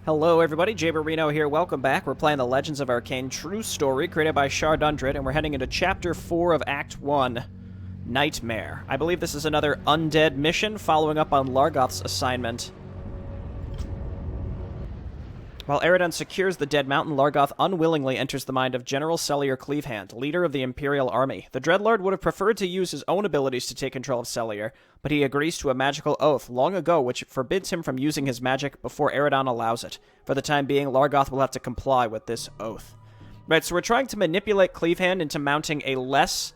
Hello everybody, Jay Barino here, welcome back. We're playing the Legends of Arkain true story created by Undead, and we're heading into Chapter 4 of Act 1, Nightmare. I believe this is another Undead mission, following up on Largoth's assignment. While Eredon secures the Dead Mountain, Largoth unwillingly enters the mind of General Celia Clevehand, leader of the Imperial Army. The Dreadlord would have preferred to use his own abilities to take control of Celia, but he agrees to a magical oath long ago which forbids him from using his magic before Eredon allows it. For the time being, Largoth will have to comply with this oath. Right, so we're trying to manipulate Clevehand into mounting a less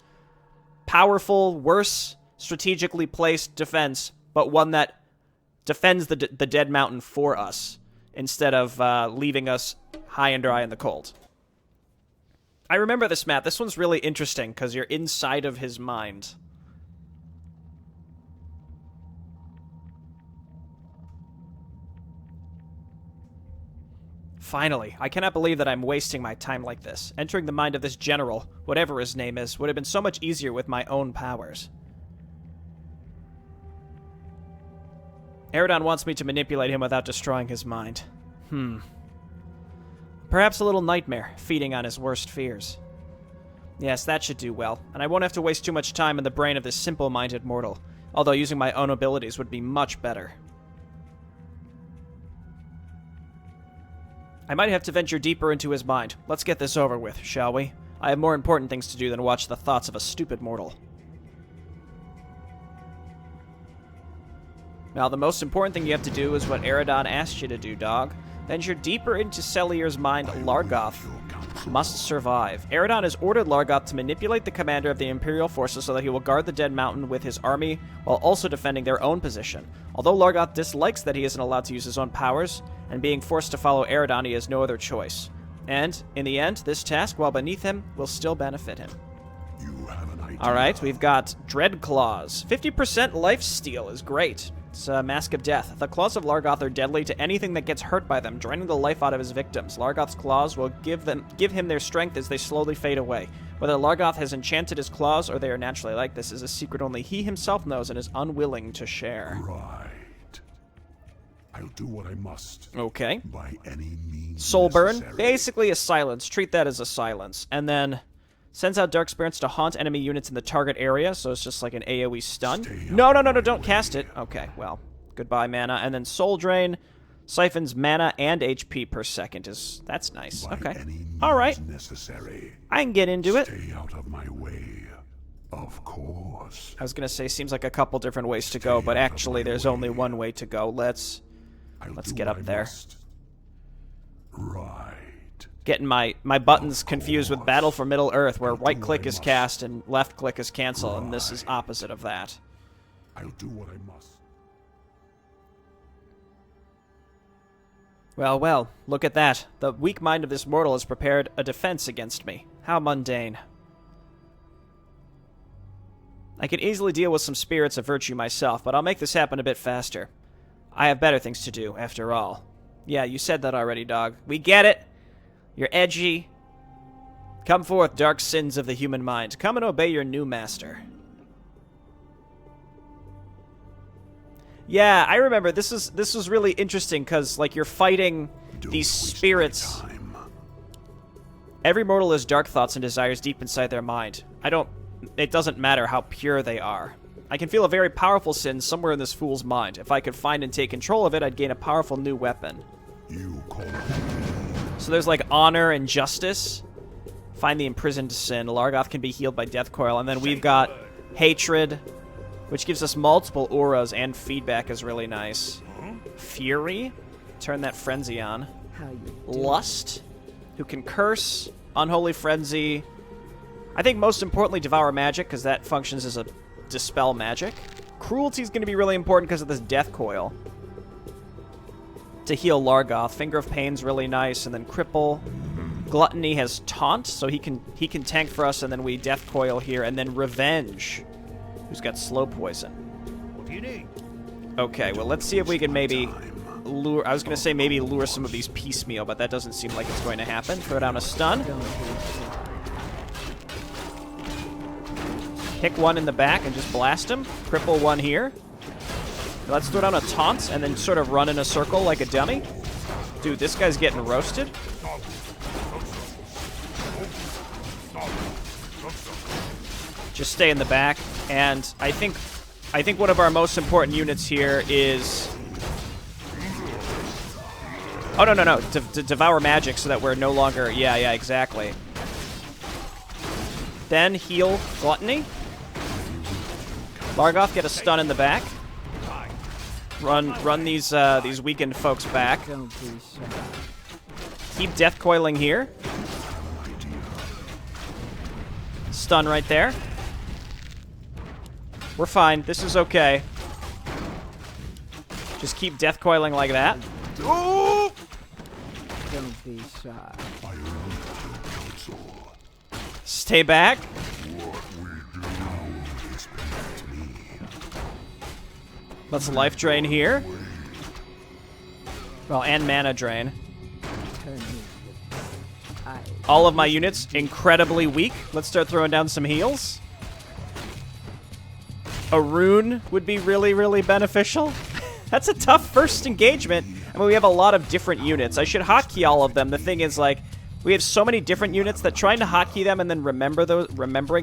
powerful, worse, strategically placed defense, but one that defends the Dead Mountain for us, instead of leaving us high and dry in the cold. I remember this map. This one's really interesting, because you're inside of his mind. Finally, I cannot believe that I'm wasting my time like this. Entering the mind of this general, whatever his name is, would have been so much easier with my own powers. Eredon wants me to manipulate him without destroying his mind. Perhaps a little nightmare, feeding on his worst fears. Yes, that should do well, and I won't have to waste too much time in the brain of this simple-minded mortal, although using my own abilities would be much better. I might have to venture deeper into his mind. Let's get this over with, shall we? I have more important things to do than watch the thoughts of a stupid mortal. Now, the most important thing you have to do is what Eredon asked you to do, dog. Venture deeper into Celia's mind. Largoth must survive. Eredon has ordered Largoth to manipulate the commander of the Imperial forces so that he will guard the Dead Mountain with his army while also defending their own position. Although Largoth dislikes that he isn't allowed to use his own powers, and being forced to follow Eredon, he has no other choice. And, in the end, this task, while beneath him, will still benefit him. Alright, we've got Dread Claws. 50% lifesteal is great. It's a Mask of Death. The claws of Largoth are deadly to anything that gets hurt by them, draining the life out of his victims. Largoth's claws will give him their strength as they slowly fade away. Whether Largoth has enchanted his claws or they are naturally like this is a secret only he himself knows and is unwilling to share. Right. I'll do what I must. Okay. By any means Soulburn. necessary. Basically a silence. Treat that as a silence. And then sends out dark spirits to haunt enemy units in the target area, so it's just like an AoE stun. No, don't cast it. Okay, well, goodbye mana. And then Soul Drain siphons mana and HP per second. That's nice. Okay. All right. Necessary. I can get into it. Stay out of my way. Of course. I was going to say, seems like a couple different ways to go, but actually there's only one way to go. Let's get up there. Right. Getting my buttons confused with Battle for Middle-earth, where right-click is cast and left-click is cancel, and this is opposite of that. I'll do what I must. Well, look at that. The weak mind of this mortal has prepared a defense against me. How mundane. I could easily deal with some spirits of virtue myself, but I'll make this happen a bit faster. I have better things to do, after all. Yeah, you said that already, dog. We get it. You're edgy. Come forth, dark sins of the human mind. Come and obey your new master. Yeah, I remember this was really interesting because like you're fighting these spirits. Every mortal has dark thoughts and desires deep inside their mind. It doesn't matter how pure they are. I can feel a very powerful sin somewhere in this fool's mind. If I could find and take control of it, I'd gain a powerful new weapon. You call. So there's like honor and justice. Find the imprisoned sin. Largoth can be healed by Death Coil. And then we've got hatred, which gives us multiple auras, and feedback is really nice. Fury. Turn that frenzy on. Lust, who can curse. Unholy Frenzy. I think most importantly Devour Magic, because that functions as a dispel magic. Cruelty is going to be really important because of this Death Coil. To heal Largoth. Finger of Pain's really nice, and then Cripple. Gluttony has Taunt, so he can tank for us, and then we Death Coil here, and then Revenge, who's got Slow Poison. What do you need? Okay, well, let's see if we can maybe lure... I was going to say maybe lure some of these piecemeal, but that doesn't seem like it's going to happen. Throw down a stun. Pick one in the back and just blast him. Cripple one here. Let's throw down a taunt and then sort of run in a circle like a dummy. Dude, this guy's getting roasted. Just stay in the back, and I think one of our most important units here is... Oh, no. Devour magic so that we're no longer... Yeah, exactly. Then heal Gluttony. Largoth, get a stun in the back. Run these weakened folks back. Keep death coiling here. Stun right there. We're fine. This is okay. Just keep death coiling like that. Ooh! Don't be shy. Stay back. Let's life drain here. Well, and mana drain. All of my units incredibly weak. Let's start throwing down some heals. A rune would be really, really beneficial. That's a tough first engagement. I mean, we have a lot of different units. I should hotkey all of them. The thing is, like, we have so many different units that trying to hotkey them and then remembering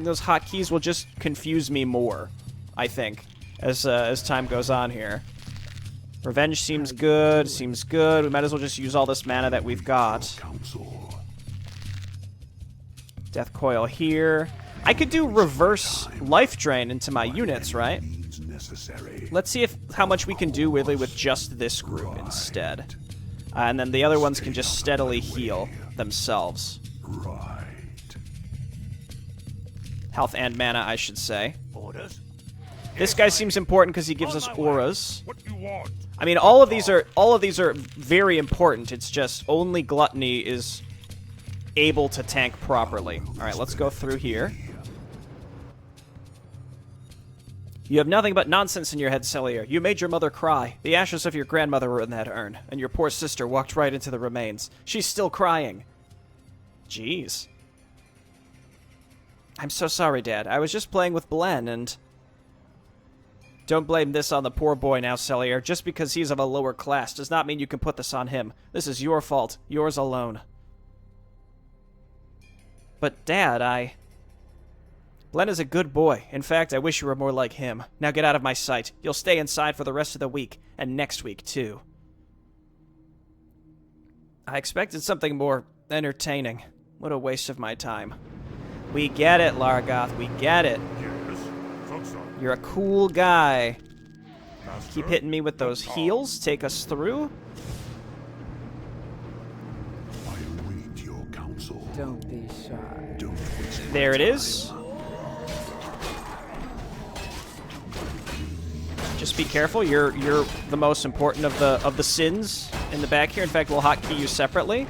those hotkeys will just confuse me more, I think, as time goes on here. Revenge seems good. Seems good. We might as well just use all this mana that we've got. Death coil here. I could do reverse life drain into my units, right? Let's see how much we can do really with just this group instead. And then the other ones can just steadily heal themselves. Health and mana, I should say. This guy seems important because he gives us auras. I mean, all of these are very important. It's just only Gluttony is able to tank properly. All right, let's go through here. You have nothing but nonsense in your head, Celia. You made your mother cry. The ashes of your grandmother were in that urn, and your poor sister walked right into the remains. She's still crying. Jeez. I'm so sorry, Dad. I was just playing with Blen, and... Don't blame this on the poor boy now, Celia. Just because he's of a lower class does not mean you can put this on him. This is your fault. Yours alone. But, Dad, Blen is a good boy. In fact, I wish you were more like him. Now get out of my sight. You'll stay inside for the rest of the week, and next week, too. I expected something more entertaining. What a waste of my time. We get it, Largoth. We get it. You're a cool guy. Keep hitting me with those heals. Take us through. I await your counsel. Don't be shy. Don't waste There it is. Just be careful. You're the most important of the sins in the back here. In fact, we'll hotkey you separately.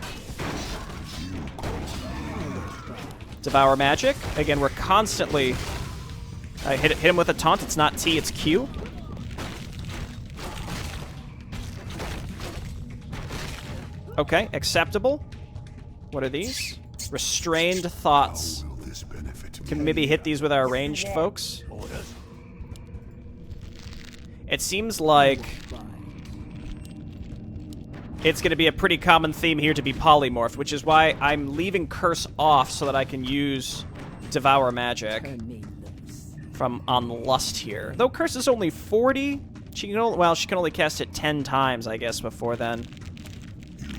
Devour magic. Again, we're constantly hit him with a taunt. It's not T, it's Q. Okay, acceptable. What are these? Restrained thoughts. Can maybe hit these with our ranged folks. It seems like it's going to be a pretty common theme here to be polymorphed, which is why I'm leaving Curse off so that I can use Devour Magic from on Lust here. Though Curse is only 40, she can only cast it 10 times, I guess, before then.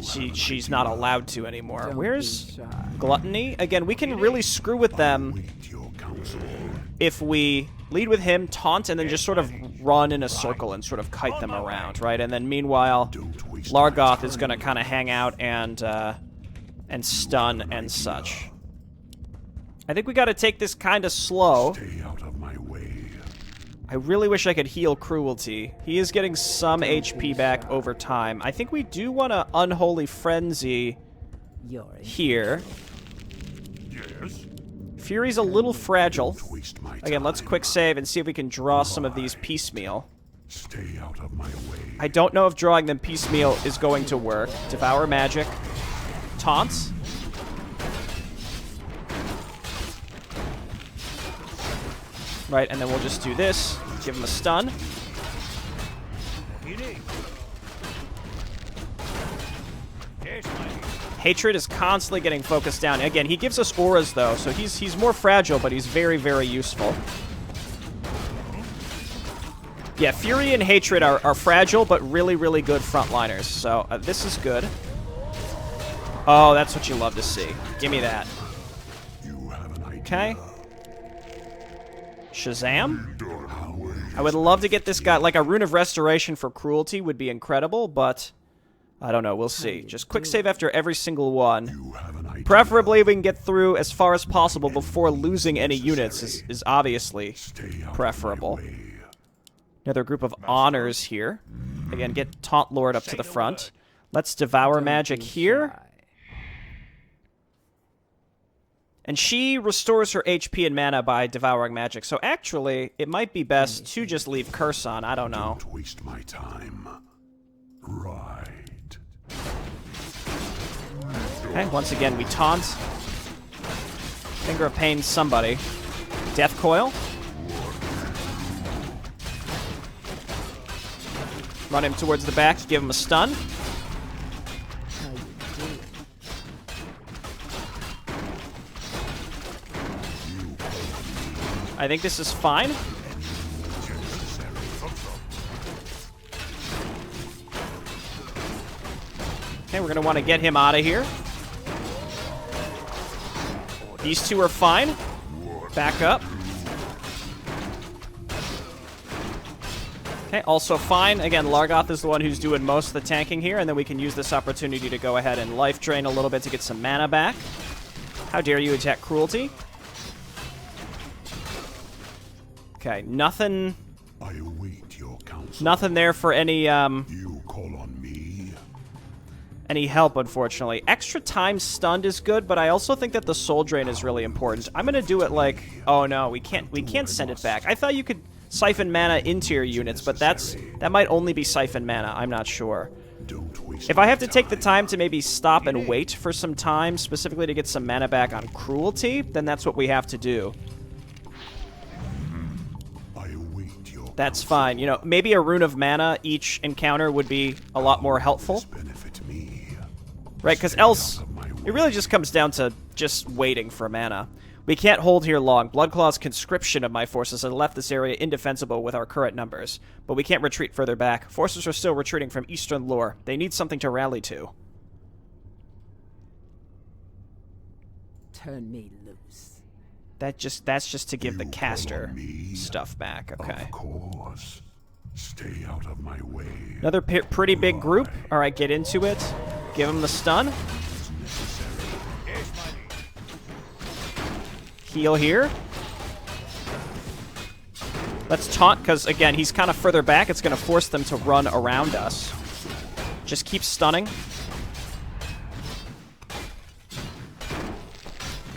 She's not allowed to anymore. Where's Gluttony? Again, we can really screw with them if we lead with him, taunt, and then just sort of run in a circle and sort of kite them around, right? And then meanwhile, Largoth is going to kind of hang out and stun and such. I think we got to take this kind of slow. Stay out of my way. I really wish I could heal Cruelty. He is getting some HP back over time. I think we do want to Unholy Frenzy here. Yes. Fury's a little fragile. Again, let's quick save and see if we can draw some of these piecemeal. Stay out of my way. I don't know if drawing them piecemeal is going to work. Devour Magic. Taunts. Right, and then we'll just do this. Give him a stun. Hatred is constantly getting focused down. Again, he gives us auras, though, so he's more fragile, but he's very, very useful. Yeah, Fury and Hatred are fragile, but really, really good frontliners. So this is good. Oh, that's what you love to see. Give me that. Okay. Shazam? I would love to get this guy, like a Rune of Restoration for Cruelty would be incredible, but I don't know, we'll see. Just quick save after every single one. Preferably we can get through as far as possible before losing any units is obviously preferable. Another group of honors here. Again, get Taunt Lord up to the front. Let's Devour Magic here. And she restores her HP and mana by devouring magic. So actually, it might be best to just leave Curse on. I don't know. Don't waste my time. Right. Okay, once again, we taunt. Finger of Pain somebody. Death Coil. Run him towards the back, give him a stun. I think this is fine. Okay, we're going to want to get him out of here. These two are fine. Back up. Okay, also fine. Again, Largoth is the one who's doing most of the tanking here, and then we can use this opportunity to go ahead and life drain a little bit to get some mana back. How dare you attack Cruelty? Okay, nothing. I await your counsel. Nothing there for any You call on me. any help, unfortunately. Extra time stunned is good, but I also think that the soul drain is really important. I'm gonna do it like, oh no, we can't send it back. I thought you could siphon mana into your units, but that might only be siphon mana. I'm not sure. If I have to take the time to maybe stop and wait for some time, specifically to get some mana back on Cruelty, then that's what we have to do. That's fine. You know, maybe a Rune of Mana each encounter would be a lot more helpful. Right, because else, it really just comes down to just waiting for mana. We can't hold here long. Bloodclaw's conscription of my forces has left this area indefensible with our current numbers. But we can't retreat further back. Forces are still retreating from Eastern Lore. They need something to rally to. Turn me loose. That's just to give the caster stuff back. Okay. Of course. Stay out of my way. Another pretty big group. All right, get into it. Give him the stun. Heal here. Let's taunt, because, again, he's kind of further back. It's going to force them to run around us. Just keep stunning.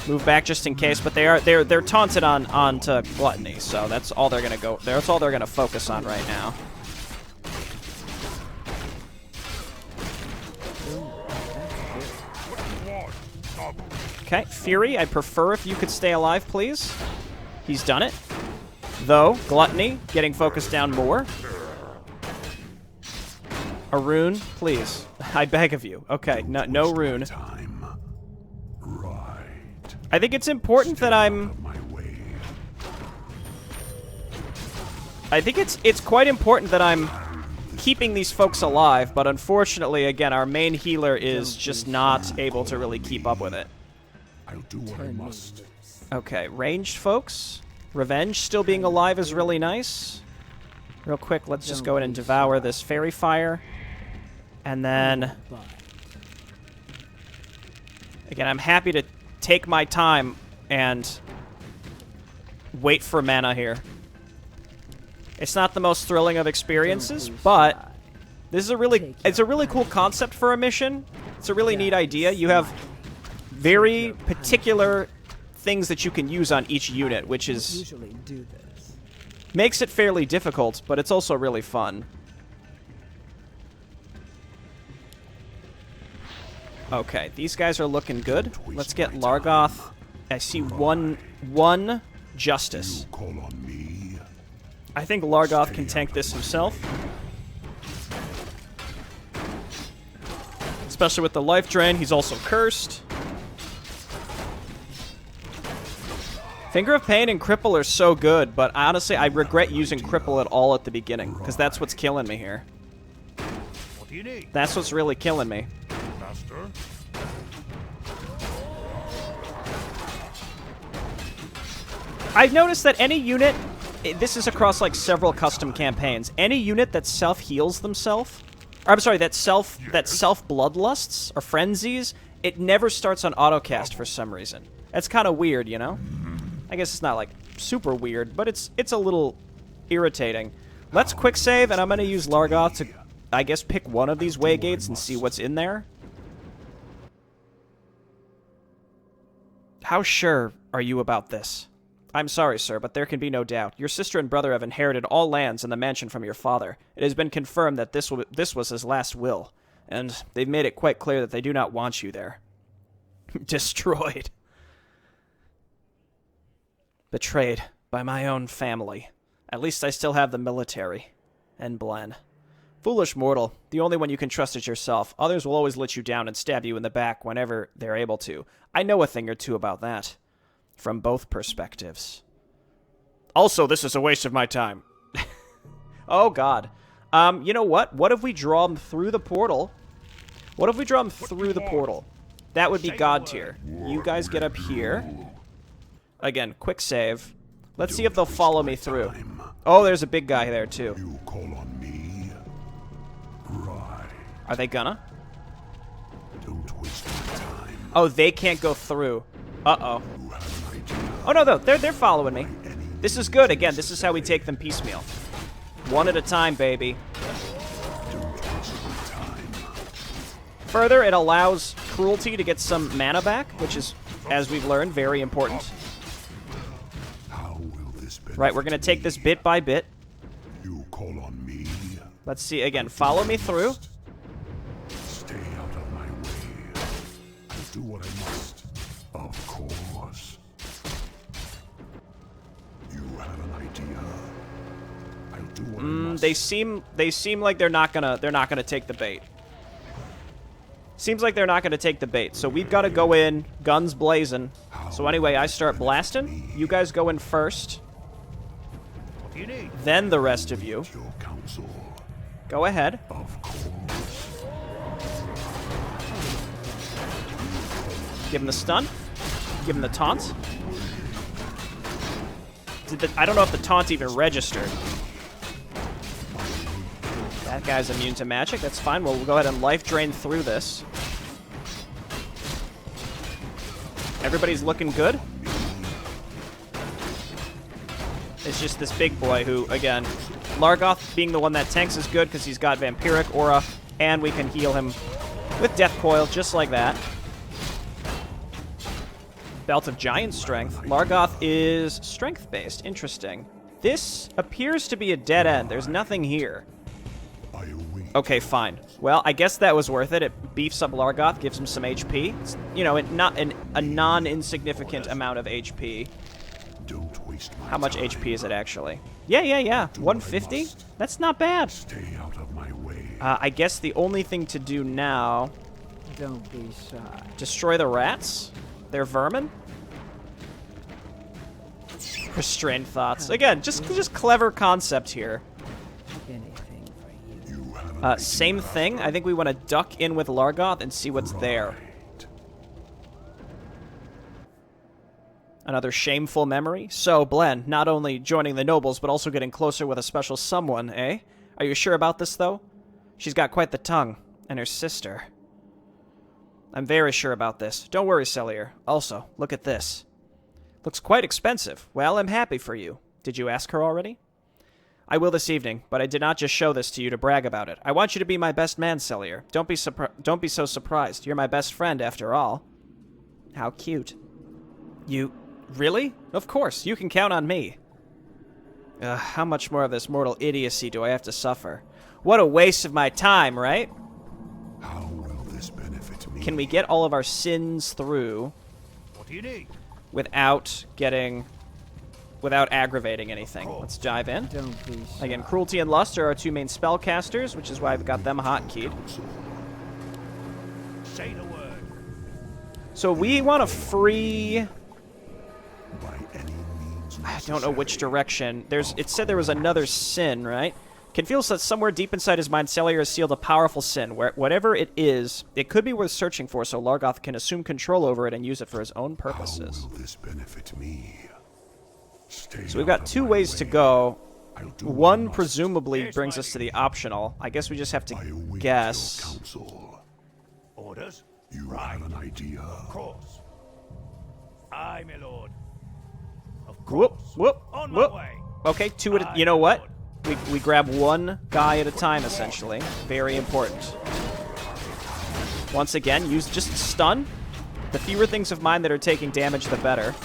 Move back just in case, but they're taunted onto Gluttony, so that's all they're gonna go. That's all they're gonna focus on right now. Okay, Fury, I'd prefer if you could stay alive, please. He's done it. Though, Gluttony, getting focused down more. A rune, please. I beg of you. Okay, no rune. I think it's important that I think it's quite important that I'm keeping these folks alive, but unfortunately, again, our main healer is just not able to really keep up with it. I'll do what I must. Okay, ranged folks. Revenge still being alive is really nice. Real quick, let's just go in and devour this fairy fire. And then again, I'm happy to take my time and wait for mana here. It's not the most thrilling of experiences, but this is it's a really cool concept for a mission. It's a really neat idea. You have very particular things that you can use on each unit, which is makes it fairly difficult, but it's also really fun. Okay, these guys are looking good. Let's get Largoth. I see one Justice. I think Largoth can tank this himself. Especially with the life drain. He's also cursed. Finger of Pain and Cripple are so good, but honestly, I regret using Cripple at all at the beginning, because that's what's killing me here. What do you need? That's what's really killing me. Master? I've noticed that any unit, this is across like several custom campaigns, any unit that self-heals themselves, or I'm sorry, that self-bloodlusts or frenzies, it never starts on autocast for some reason. That's kind of weird, you know? I guess it's not like super weird, but it's a little irritating. Let's quick save, and I'm going to use Largoth to, I guess, pick one of these way gates and see what's in there. How sure are you about this? I'm sorry, sir, but there can be no doubt. Your sister and brother have inherited all lands in the mansion from your father. It has been confirmed that this was his last will, and they've made it quite clear that they do not want you there. Destroyed. Betrayed by my own family. At least I still have the military. And Blen. Foolish mortal. The only one you can trust is yourself. Others will always let you down and stab you in the back whenever they're able to. I know a thing or two about that. From both perspectives. Also, this is a waste of my time. Oh, God. You know what? What if we draw them through the portal? What if we draw them through the portal? That would be God tier. You guys get up here. Again, quick save. Let's see if they'll follow me through. Oh, there's a big guy there, too. You call on me? Right. Are they gonna? Don't waste my time. Oh, they can't go through. Uh-oh. You have an idea. Oh, no, they're following me. This is good. Again, this is how we take them piecemeal. One at a time, baby. Don't waste my time. Further, it allows Cruelty to get some mana back, which is, as we've learned, very important. How will this benefit Right, we're going to take this bit by bit. You call on me? Let's see, again, follow me through. Stay out of my way. I'll do what I must. Of course. You have an idea. I'll do what I must. They seem like they're not gonna take the bait. Seems like they're not gonna take the bait. So we've got to go in, guns blazing. So anyway, I start blasting. You guys go in first. What do you need? Then the rest of you. Your counsel. Go ahead. Of course. Give him the stun. Give him the taunt. I don't know if the taunt even registered. That guy's immune to magic. That's fine. We'll go ahead and life drain through this. Everybody's looking good. It's just this big boy who, again, Largoth being the one that tanks is good because he's got Vampiric Aura, and we can heal him with Death Coil just like that. Belt of Giant Strength. Largoth is strength-based. Interesting. This appears to be a dead end. There's nothing here. Okay, fine. Well, I guess that was worth it. It beefs up Largoth, gives him some HP. It's, you know, a non-insignificant amount of HP. Don't waste my How much time. HP is it, actually? Yeah. 150? That's not bad. Stay out of my way. I guess the only thing to do now... Don't be shy. Destroy the rats? They're vermin? Restrained thoughts. Again, just clever concept here. Anything for you. You have an Same idea. thing. I think we want to duck in with Largoth and see what's there. Right. Another shameful memory. So, Blen, not only joining the nobles, but also getting closer with a special someone, eh? Are you sure about this, though? She's got quite the tongue. And her sister. I'm very sure about this. Don't worry, Celia. Also, look at this. Looks quite expensive. Well, I'm happy for you. Did you ask her already? I will this evening, but I did not just show this to you to brag about it. I want you to be my best man, Celia. Don't be so surprised. You're my best friend, after all. How cute. You... Really? Of course. You can count on me. How much more of this mortal idiocy do I have to suffer? What a waste of my time, right? How will this benefit me? Can we get all of our sins through What do you need? without aggravating anything? Let's dive in. Don't be shy. Again, Cruelty and Lust are our two main spellcasters, which is why I've got them hotkeyed. Say the word. So we want to free... By any means I don't know which direction. It said there was another sin, right? Can feel that somewhere deep inside his mind, Celia has sealed a powerful sin. Whatever it is, it could be worth searching for, so Largoth can assume control over it and use it for his own purposes. How will this benefit me? So we've got 2 ways to go. One presumably brings us to the optional. I guess we just have to guess. Counsel. Orders? You have an idea. Of course. Aye, my lord. Of Whoop, course. whoop, On whoop. my way. Okay, 2 at a... You know what? We grab 1 guy at a time, essentially. Very important. Once again, use just stun. The fewer things of mine that are taking damage, the better.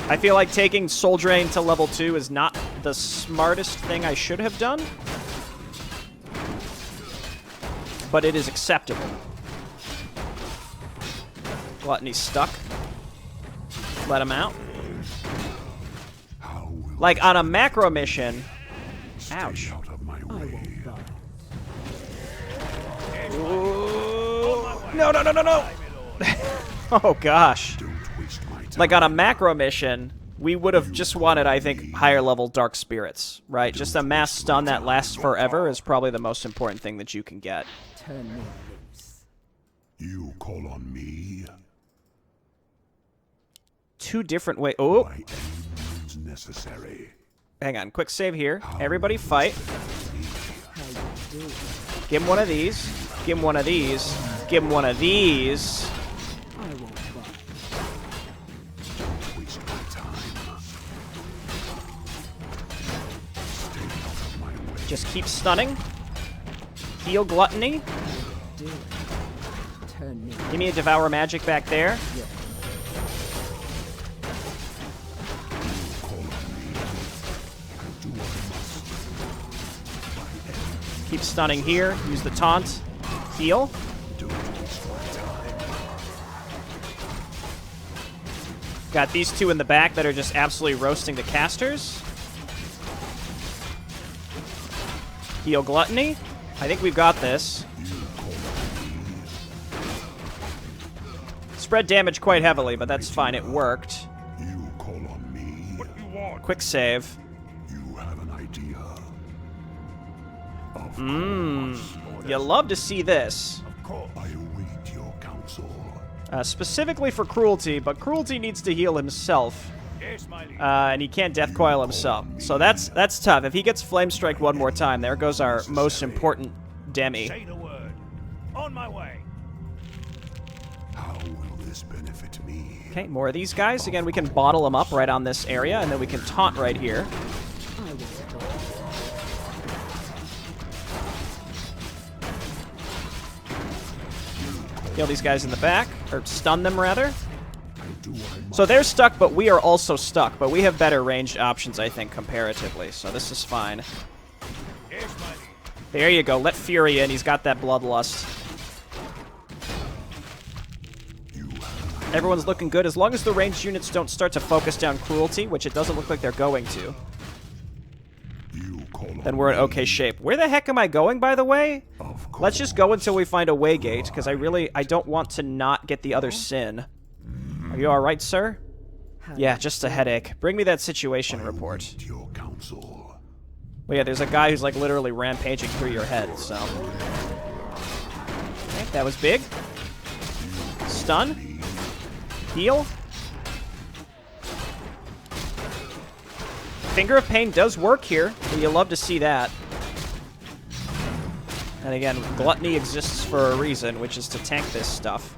I feel like taking Soul Drain to level 2 is not the smartest thing I should have done. But it is acceptable. Gluttony's stuck. Let him out. Like, on a macro mission... Ouch. Out of my way. No, no, no, no, no! Oh, gosh. Don't waste my time. Like, on a macro mission, we would have just wanted, I think, higher level Dark Spirits, right? Just a mass stun that lasts forever is probably the most important thing that you can get. Turn me loose. You call on me? 2 different ways. Oh, By any means necessary. hang on. Quick save here. Everybody fight. How you do? Give him one of these. Give him one of these. Give him one of these. I won't budge. Don't waste my time. Stay out of my way. Just keep stunning. Heal Gluttony. Do it. Turn me. Give me a Devour Magic back there. Yeah. Call on me. I'll do what I must. By any Keep stunning here. Use the taunt. Heal. don't waste my time. Got these 2 in the back that are just absolutely roasting the casters. Heal Gluttony. I think we've got this. Spread damage quite heavily, but that's fine. It worked. You call on me. What you want? Quick save. You have an idea. Of course. You love to see this. Of course. I await your counsel. Specifically for Cruelty, but Cruelty needs to heal himself. Yes, my liege. And he can't Death Coil himself. So that's tough. If he gets Flame Strike one more time, there goes our most important Demi. Say the word. On my way. How will this benefit me? Okay, more of these guys. Again, we can bottle them up right on this area, and then we can taunt right here. I won't budge. Kill these guys in the back, or stun them rather. I do what I must. So they're stuck, but we are also stuck. But we have better ranged options, I think, comparatively. So this is fine. Yes, my liege. There you go. Let Fury in. He's got that bloodlust. Everyone's looking good. As long as the ranged units don't start to focus down Cruelty, which it doesn't look like they're going to, You call on then we're in okay shape. Where the heck am I going, by the way? Of course. Let's just go until we find a waygate, because I don't want to not get the other sin. Are you alright, sir? Yeah, just a headache. Bring me that situation report. Await your counsel. Well, yeah, there's a guy who's like literally rampaging through your head, so. Okay, that was big. Stun. Heal. Finger of Pain does work here, and you love to see that. And again, Gluttony exists for a reason, which is to tank this stuff.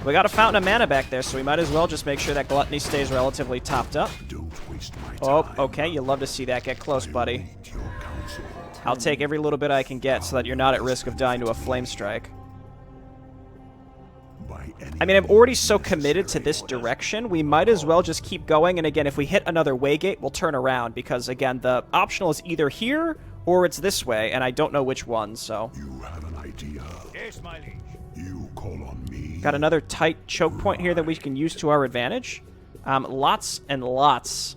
We got a Fountain of Mana back there, so we might as well just make sure that Gluttony stays relatively topped up. Don't waste my Oh, time. okay, you love to see that. Get close, buddy. Await your counsel. I'll take every little bit I can get so that you're not at risk of dying to a Flame Strike. By any I mean, I'm already so committed to this direction, we might as well just keep going, and again, if we hit another waygate, we'll turn around, because again, the optional is either here, or it's this way, and I don't know which one, so. You have an idea. Yes, my liege. You call on me. Got another tight choke point here that we can use to our advantage. Lots and lots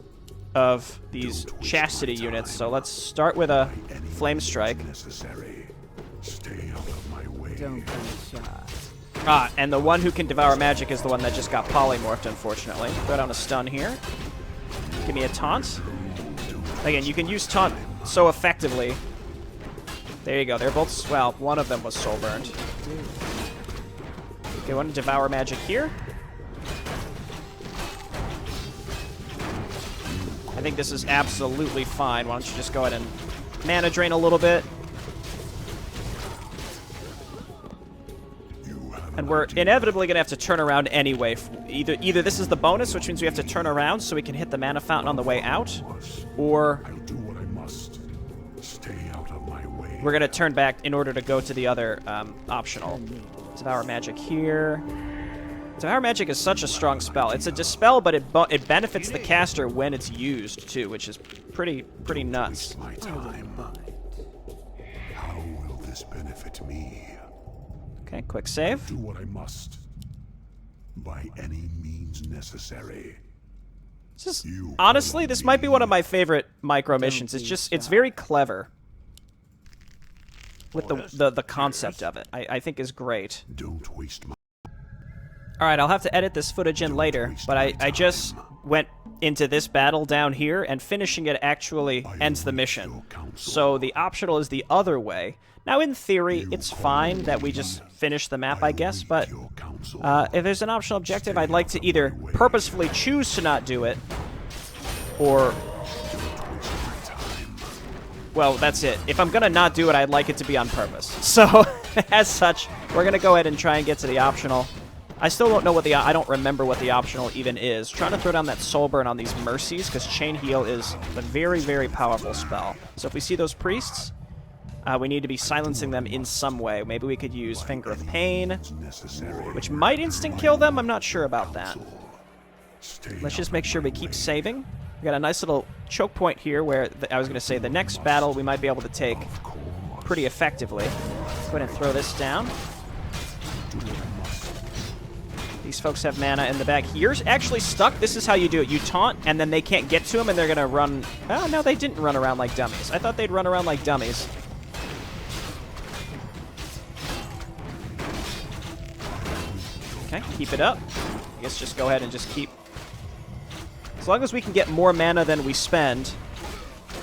of these chastity units, so let's start with a Flame Strike. Necessary. Stay out of my way. Don't be shy. Ah, and the one who can devour magic is the one that just got polymorphed, unfortunately. Throw down a stun here. Give me a taunt. Again, you can use taunt so effectively. There you go. They're both... Well, one of them was soul burned. Okay, want to devour magic here. I think this is absolutely fine. Why don't you just go ahead and mana drain a little bit. And we're inevitably going to have to turn around anyway. Either this is the bonus, which means we have to turn around so we can hit the mana fountain on the way out, or I'll do what I must. Stay out of my way. we're going to turn back in order to go to the other optional. Devour magic here. Devour magic is such a strong spell. It's a dispel, but it benefits the caster when it's used too, which is pretty nuts. My time. How will this benefit me? Okay, quick save. Do what I must. By any means necessary. This is, honestly, this might be one of my favorite micro missions. It's very clever. With the concept of it, I think is great. Don't waste my Alright, I'll have to edit this footage in later, but I just went into this battle down here, and finishing it actually ends the mission. So the optional is the other way. Now, in theory, it's fine that we just finish the map, I guess, but if there's an optional objective, I'd like to either purposefully choose to not do it, or... Well, that's it. If I'm gonna not do it, I'd like it to be on purpose. So, as such, we're gonna go ahead and try and get to the optional. I still don't know what I don't remember what the optional even is. Trying to throw down that soul burn on these mercies, because chain heal is a very, very powerful spell. So if we see those priests, we need to be silencing them in some way. Maybe we could use Finger of Pain, which might instant kill them. I'm not sure about that. Let's just make sure we keep saving. We got a nice little choke point here where I was going to say the next battle we might be able to take pretty effectively. Go ahead and throw this down. These folks have mana in the back. Here's actually stuck. This is how you do it. You taunt, and then they can't get to him, and they're going to run... Oh, no, they didn't run around like dummies. I thought they'd run around like dummies. Okay, keep it up. I guess just go ahead and just keep... As long as we can get more mana than we spend...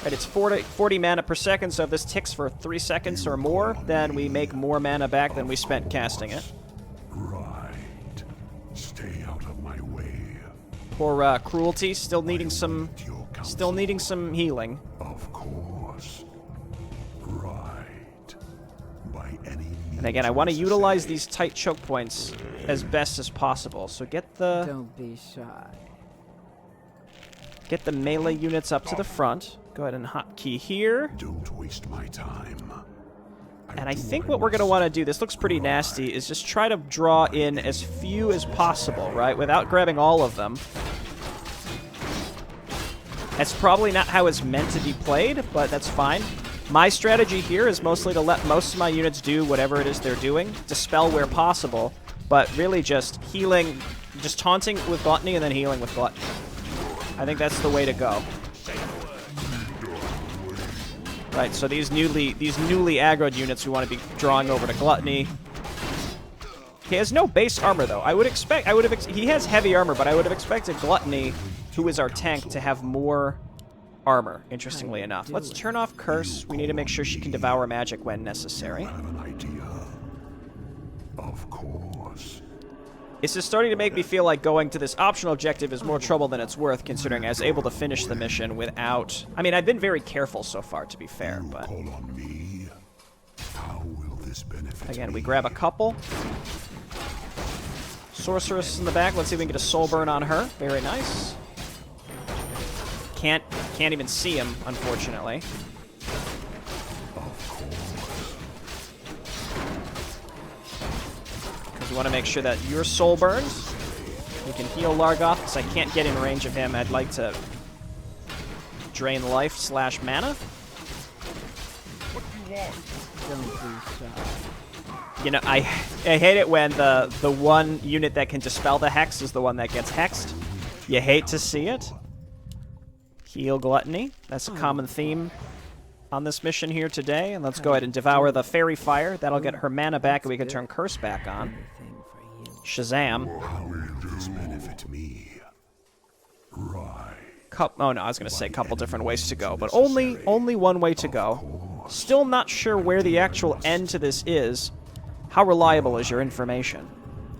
Right, it's 40 mana per second, so if this ticks for 3 seconds or more, then we make more mana back than we spent casting it. Stay out of my way. Poor Cruelty, still needing some healing. Of course. Right. By any means. And again, I want to utilize these tight choke points as best as possible. So get the Don't be shy. get the melee units up to the front. Go ahead and hotkey here. Don't waste my time. And I think what we're going to want to do, this looks pretty nasty, is just try to draw in as few as possible, right? Without grabbing all of them. That's probably not how it's meant to be played, but that's fine. My strategy here is mostly to let most of my units do whatever it is they're doing, dispel where possible, but really just healing, just taunting with Gluttony and then healing with Gluttony. I think that's the way to go. Right, so these newly aggroed units we want to be drawing over to Gluttony. He has no base armor though. He has heavy armor, but I would have expected Gluttony, who is our tank, to have more armor, interestingly enough. Let's turn off Curse. We need to make sure she can devour magic when necessary. I have an idea. Of course. This is starting to make me feel like going to this optional objective is more trouble than it's worth, considering I was able to finish the mission without... I mean, I've been very careful so far, to be fair, but... Call on me. How will this benefit Again, me? we grab a couple. Sorceress in the back. Let's see if we can get a soul burn on her. Very nice. Can't even see him, unfortunately. Because we want to make sure that your soul burns. We can heal Largoth, because I can't get in range of him. I'd like to drain life / mana. Don't be shy. You know, I hate it when the one unit that can dispel the hex is the one that gets hexed. You hate to see it. Heal Gluttony. That's a common theme on this mission here today, and let's go ahead and devour the fairy fire. That'll get her mana back, and we can turn curse back on. Anything for you. Shazam. How will this benefit me? Right. Oh no, I was gonna say a couple different ways to go, but only one way to go. Still not sure where the actual end to this is. How reliable is your information?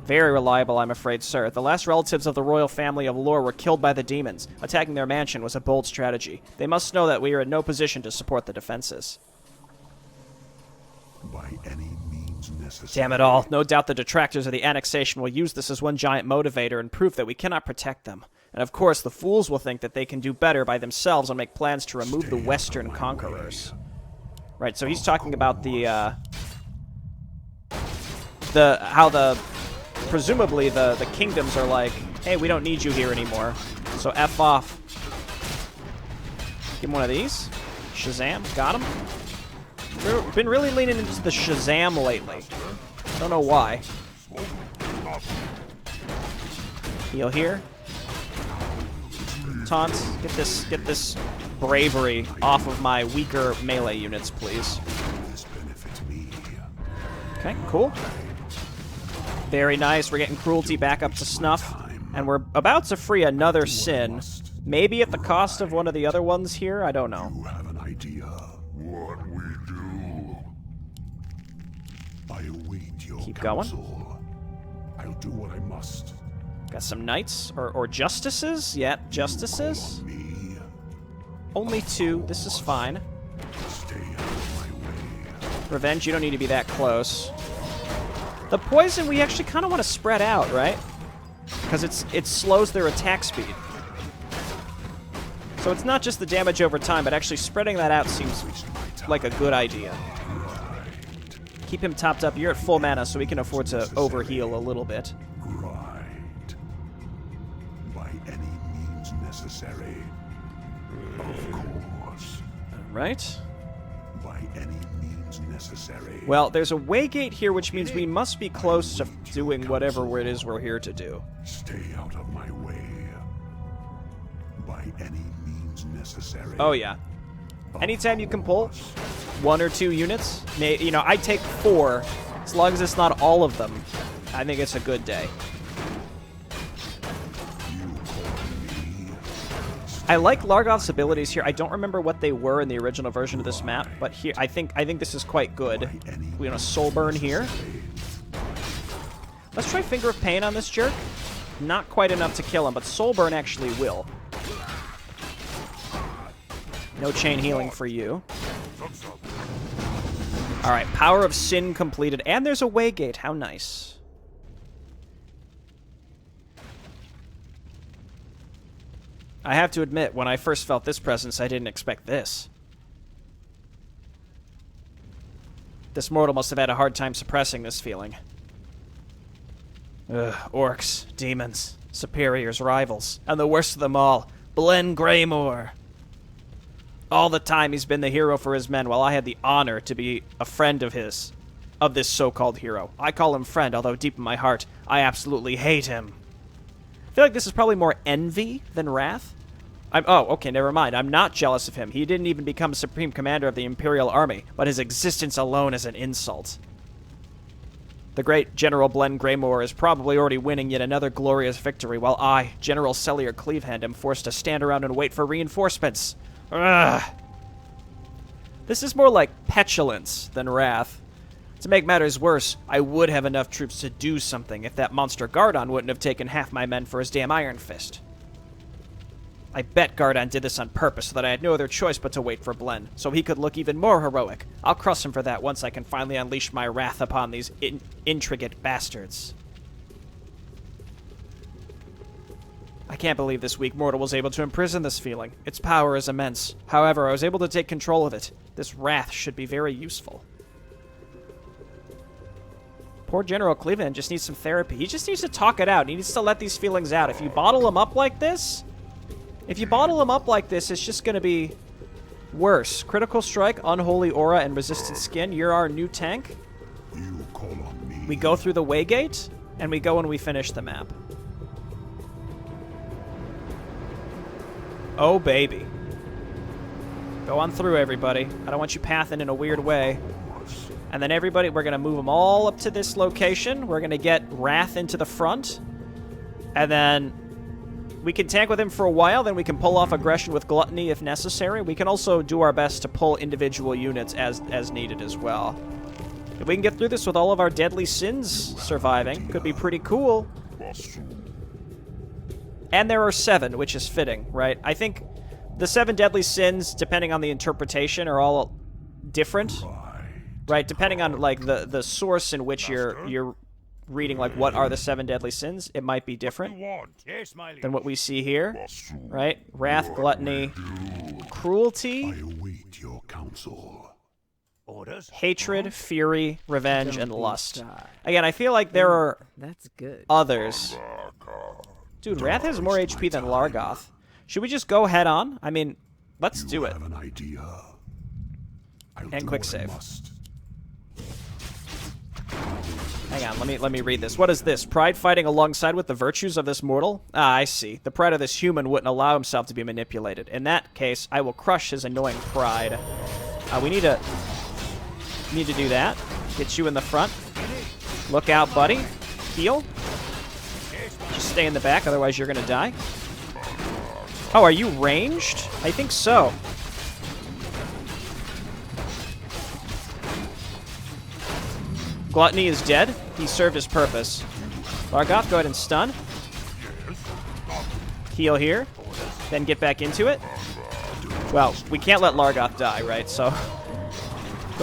Very reliable, I'm afraid, sir. The last relatives of the royal family of Lore were killed by the demons. Attacking their mansion was a bold strategy. They must know that we are in no position to support the defenses. By any means necessary. Damn it all. No doubt the detractors of the annexation will use this as one giant motivator and proof that we cannot protect them. And of course, the fools will think that they can do better by themselves and make plans to remove the Western conquerors. Right, so he's talking about presumably the kingdoms are like, hey, we don't need you here anymore, so F off. Give him one of these. Shazam, got him. Been really leaning into the Shazam lately. Don't know why. Heal here. Taunt. Get this bravery off of my weaker melee units, please. Okay, cool. Very nice. We're getting cruelty back up to snuff. And we're about to free another sin. Maybe at the cost of one of the other ones here? I don't know. You have an idea what we do. I await your Keep going. counsel. I'll do what I must. Got some knights? Or justices? Yeah, justices. Me, Only 2. This is fine. stay out of my way. Revenge, you don't need to be that close. The poison, we actually kind of want to spread out, right? Because it slows their attack speed. So it's not just the damage over time, but actually spreading that out seems like a good idea. Keep him topped up. You're at full mana, so we can afford to overheal a little bit. Right. By any means necessary. Of course. Right? By any means necessary. Well, there's a waygate here, which means we must be close to doing whatever it is we're here to do. Stay out of my way. By any means necessary. Oh, yeah. Anytime you can pull 1 or 2 units, you know, I take 4, as long as it's not all of them. I think it's a good day. I like Largoth's abilities here. I don't remember what they were in the original version of this map, but here I think this is quite good. We want a soul burn here. Let's try Finger of Pain on this jerk. Not quite enough to kill him, but soul burn actually will. No chain healing for you. All right, Power of Sin completed, and there's a waygate. How nice. I have to admit, when I first felt this presence, I didn't expect this. This mortal must have had a hard time suppressing this feeling. Ugh, orcs, demons, superiors, rivals, and the worst of them all, Blen Greymore. All the time he's been the hero for his men, while I had the honor to be a friend of his, of this so-called hero. I call him friend, although deep in my heart, I absolutely hate him. I feel like this is probably more envy than wrath. Oh, okay, never mind. I'm not jealous of him. He didn't even become supreme commander of the Imperial Army, but his existence alone is an insult. The great General Blen Greymore is probably already winning yet another glorious victory, while I, General Celia Clevehand, am forced to stand around and wait for reinforcements. Ugh. This is more like petulance than wrath. To make matters worse, I would have enough troops to do something if that monster Gardon wouldn't have taken half my men for his damn Iron Fist. I bet Gardon did this on purpose so that I had no other choice but to wait for Blen, so he could look even more heroic. I'll cross him for that once I can finally unleash my wrath upon these intricate bastards. I can't believe this weak mortal was able to imprison this feeling. Its power is immense. However, I was able to take control of it. This wrath should be very useful. Poor General Clevehand just needs some therapy. He just needs to talk it out. He needs to let these feelings out. If you bottle him up like this, it's just going to be worse. Critical Strike, Unholy Aura, and Resistant Skin. You're our new tank. You call on me. We go through the Waygate, and we go and we finish the map. Oh, baby. Go on through, everybody. I don't want you pathing in a weird way. And then everybody, we're going to move them all up to this location. We're going to get Wrath into the front. And then we can tank with him for a while. Then we can pull off aggression with Gluttony if necessary. We can also do our best to pull individual units as needed as well. If we can get through this with all of our deadly sins surviving, could be pretty cool. And there are 7, which is fitting, right? I think the 7 deadly sins, depending on the interpretation, are all different, right? Depending on like the source in which you're reading, like what are the 7 deadly sins, it might be different Yes, my liege. than what we see here, right? Wrath, gluttony, cruelty, I await your counsel. Orders? hatred, fury, revenge, Don't and be lust. shy. Again, I feel like there are That's good. others. Dude, Wrath has more HP than Largoth. Should we just go head on? I mean, let's do You it. have an idea. I'll And do quick what I save. must. Hang on, let me read this. What is this? Pride fighting alongside with the virtues of this mortal? Ah, I see. The pride of this human wouldn't allow himself to be manipulated. In that case, I will crush his annoying pride. We need to do that. Get you in the front. Look out, buddy. Heal. Just stay in the back, otherwise you're gonna die. Oh, are you ranged? I think so. Gluttony is dead. He served his purpose. Largoth, go ahead and stun. Heal here. Then get back into it. Well, we can't let Largoth die, right? So, go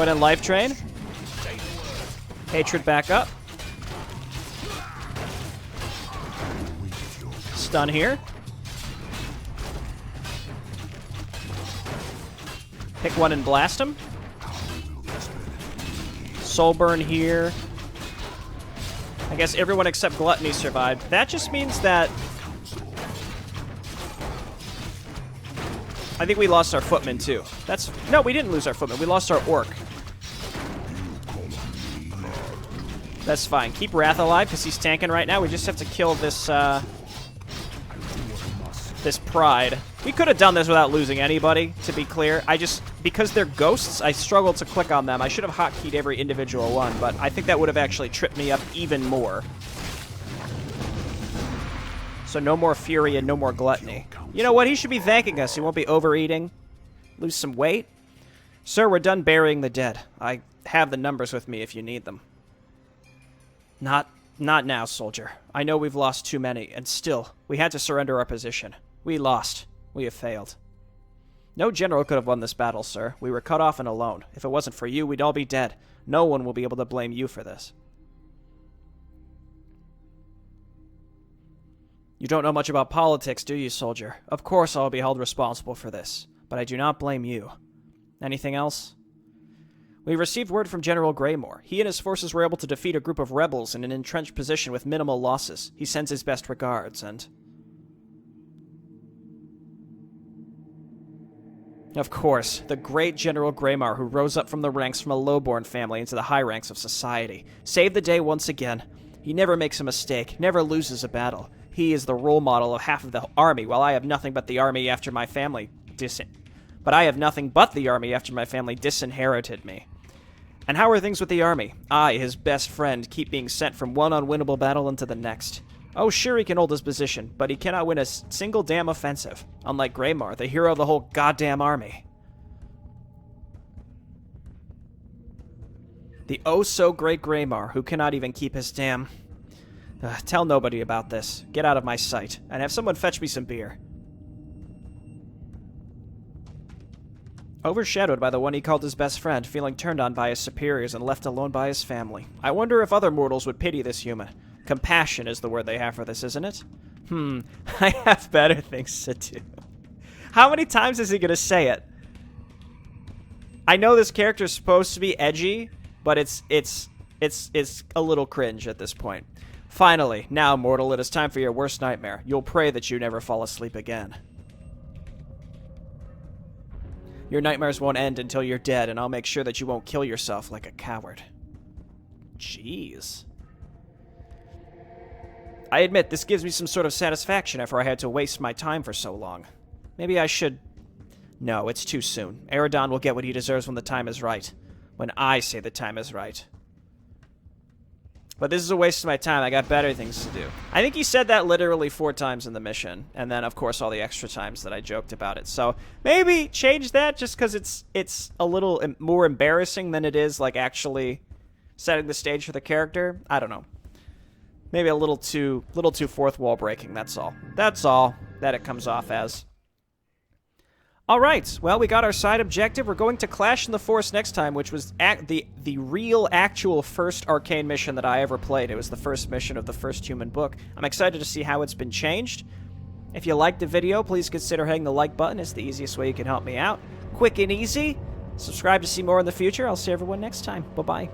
ahead and life drain. Hatred back up. Stun here. Pick one and blast him. Soul burn here. I guess everyone except Gluttony survived. That just means that I think we lost our footman too. No, we didn't lose our footman. We lost our orc. That's fine. Keep Wrath alive because he's tanking right now. We just have to kill this this pride. We could have done this without losing anybody, to be clear. Because they're ghosts, I struggled to click on them. I should have hotkeyed every individual one, but I think that would have actually tripped me up even more. So no more fury and no more gluttony. You know what? He should be thanking us. He won't be overeating. Lose some weight. Sir, we're done burying the dead. I have the numbers with me if you need them. Not now, soldier. I know we've lost too many, and still, we had to surrender our position. We lost. We have failed. No general could have won this battle, sir. We were cut off and alone. If it wasn't for you, we'd all be dead. No one will be able to blame you for this. You don't know much about politics, do you, soldier? Of course I'll be held responsible for this, but I do not blame you. Anything else? We received word from General Greymore. He and his forces were able to defeat a group of rebels in an entrenched position with minimal losses. He sends his best regards, and... Of course, the great General Greymore who rose up from the ranks from a lowborn family into the high ranks of society. Saved the day once again. He never makes a mistake, never loses a battle. He is the role model of half of the army, while I have nothing but the army after my family disinherited me. And how are things with the army? I, his best friend, keep being sent from one unwinnable battle into the next. Oh, sure he can hold his position, but he cannot win a single damn offensive. Unlike Greymore, the hero of the whole goddamn army. The oh-so-great Greymore, who cannot even keep his damn... tell nobody about this. Get out of my sight, and have someone fetch me some beer. Overshadowed by the one he called his best friend, feeling turned on by his superiors and left alone by his family. I wonder if other mortals would pity this human. Compassion is the word they have for this, isn't it? I have better things to do. How many times is he gonna say it? I know this character is supposed to be edgy, but it's a little cringe at this point. Finally, now, mortal, it is time for your worst nightmare. You'll pray that you never fall asleep again. Your nightmares won't end until you're dead, and I'll make sure that you won't kill yourself like a coward. Jeez. I admit, this gives me some sort of satisfaction after I had to waste my time for so long. Maybe I should No, it's too soon. Eredon will get what he deserves when the time is right. When I say the time is right. But this is a waste of my time. I got better things to do. I think he said that literally 4 times in the mission. And then, of course, all the extra times that I joked about it. So maybe change that just because it's a little more embarrassing than it is, like, actually setting the stage for the character. I don't know. Maybe a little too fourth wall breaking, that's all. That's all that it comes off as. Alright, well, we got our side objective. We're going to Clash in the Forest next time, which was the real, actual first Arkain mission that I ever played. It was the first mission of the first human book. I'm excited to see how it's been changed. If you liked the video, please consider hitting the like button. It's the easiest way you can help me out. Quick and easy. Subscribe to see more in the future. I'll see everyone next time. Bye-bye.